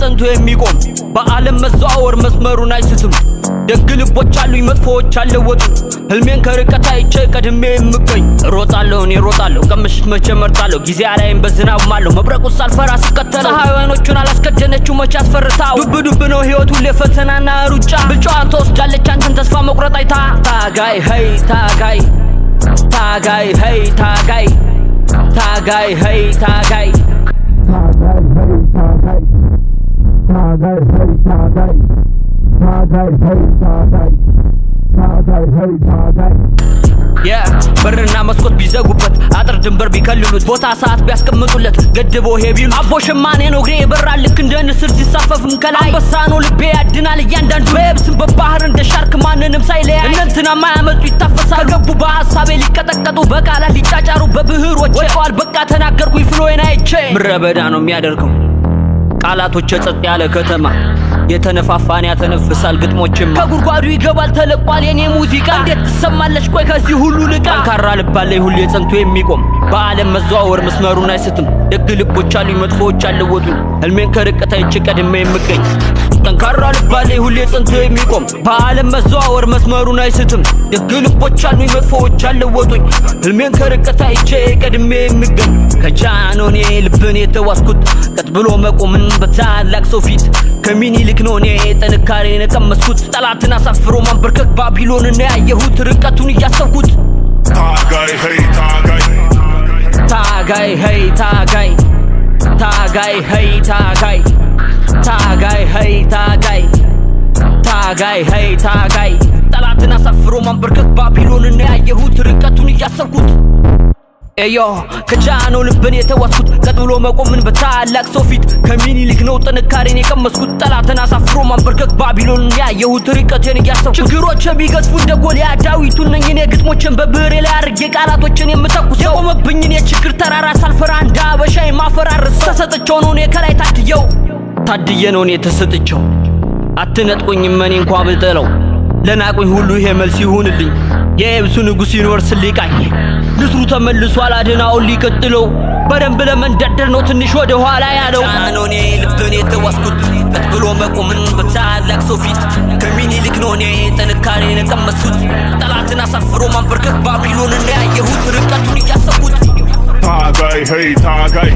ጸንቶ የሚቆም በዓለም መዘዋወር መስመሩን አይስትም ደግ ልቦች አሉኝ መጥፎዎች አልለወጡ ህልሜን ከርቀት አይቼ ቀድሜ የምገኝ ሮጣለሁ እኔ ሮጣለሁ ቀምሽ መቼ መርጣለሁ ጊዜ አላይም በዝናብ ማለው መብረቁ ሳልፈራ ስከተለው ፀሐይ አይኖቹን አላስከደነችው መቼ አስፈርታው ዱብ ነው ህይወት ሁሌ ፈተናና ሩጫ ብቻዋን ትወስዳለች አንተን ተስፋ መቁረጥ አይታ ታጋይ ሄይ ታጋይ ታጋይ ሄይ ታጋይ ታጋይ ሄይ ታጋይ ታጋይ ሄይ ታጋይ ታጋይ ሄይ ታጋይ ታጋይ ሄይ ታጋይ ታጋይ ሄይ ታጋይ በርና መስኮት ቢዘጉበት አጥር ድንበር ቢከልሉት ቦታ ሰዓት ቢያስቀምጡለት ገድቦ ሄቢሉ አቦ ሸማኔ ነው ግሬ ይበራል ልክ እንደ ንስር ሲሳፈፍም ከላይ አንበሳ ነው ልቤ ያድናል እያንዳንዱ በየብስም በባህር እንደ ሻርክ ማንንም ሳይለያይ እነንትና ማያመጡ ይታፈሳሉ ገቡ በሐሳቤ ሊቀጠቀጡ በቃላት ሊጫጫሩ በብህሮች ወይዋል በቃ ተናገርኩኝ ፍሎዬን አይቼ ምረበዳ ነው የሚያደርገው ቃላቶች ጸጥ ያለ ከተማ የተነፋፋን ያተነፍሳል ግጥሞችም ከጉርጓዱ ይገባል ተለቋል የኔ ሙዚቃ እንዴት ተሰማለሽ ቆይ ከዚህ ሁሉ ልቃ ጠንካራ ልባለይ ሁሌ ጸንቶ የሚቆም በዓለም መዘዋወር መስመሩን አይስትም ደግ ልቦች አሉኝ መጥፎዎች አልለወጡኝ ህልሜን ከርቀት አይቼ ቀድሜ የምገኝ ጠንካራ ልባለይ ሁሌ ጸንቶ የሚቆም በዓለም መዘዋወር መስመሩን አይስትም ደግ ልቦች አሉኝ መጥፎዎች አልለወጡኝ ህልሜን ከርቀት አይቼ ቀድሜ የምገኝ ከጃኖኔ ልብን የተዋስኩት ቀጥ ብሎ መቆምን በታላቅ ሰው ፊት ከሚኒሊክ ነው እኔ ጥንካሬን ቀመስኩት ጠላትን አሳፍሮ ማንበርከክ ባቢሎንን ያየሁት ርቀቱን እያሰብኩት ታጋይ ሄይ ታጋይ ታጋይ ሄይ ታጋይ ታጋይ ሄይ ታጋይ ታጋይ ሄይ ታጋይ ታጋይ ሄይ ታጋይ ጠላትን አሳፍሮ ማንበርከክ ባቢሎንን ያየሁት ርቀቱን እያሰብኩት ኤዮ ከጃኖ ልብን የተዋስኩት ቀጥ ብሎ መቆምን በታላቅ ሰው ፊት ከሚኒሊክ ነው ጥንካሬን የቀመስኩት ጠላትን አሳፍሮ ማንበርከክ ባቢሎንን ያየሁት ርቀቴን እያሰብኩት ችግሮች ቢገዝፉ እንደ ጎልያድ ዳዊቱን ነኝ እኔ ግጥሞችን በብሬ ላይ አድርጌ ቃላቶችን የምተኩስ የቆመብኝን የችግር ተራራ ሳልፈራ እንደ አበሻ የማፈራርስ ተሰጥቼው ነው እኔ ከላይ ታድዬ ነው እኔ ተሰጥቼው አትነጥቁኝም እኔ እንኳ ብጥለው ለናቁኝ ሁሉ ይሄ መልስ ይሁንልኝ የየብሱ ንጉሥ ይኖርስልኝ ቃኝ ንስሩ ተመልሷል አድናውን ሊቀጥለው በደንብ ለመንደርደር ነው ትንሽ ወደ ኋላ ያለው ጃኖኔ ልብን የተዋስኩት ቀጥ ብሎ መቆምን በታላቅ ሰው ፊት ከሚኒሊክ ነው እኔ ጥንካሬን ቀመስኩት ጠላትን አሳፍሮ ማንበርከክ ባቢሎንን ያየሁት ርቀቱን እያሰብኩት ታጋይ ሄይ ታጋይ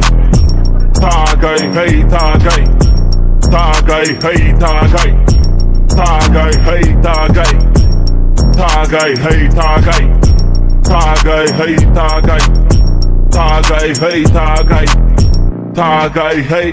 ታጋይ ሄይ ታጋይ ታጋይ ሄይ ታጋይ ታጋይ ሄይ ታጋይ ታጋይ ሄይ ታጋይ ታጋይ ሄይ ታጋይ ታጋይ ሄይ ታጋይ ታጋይ ሄይ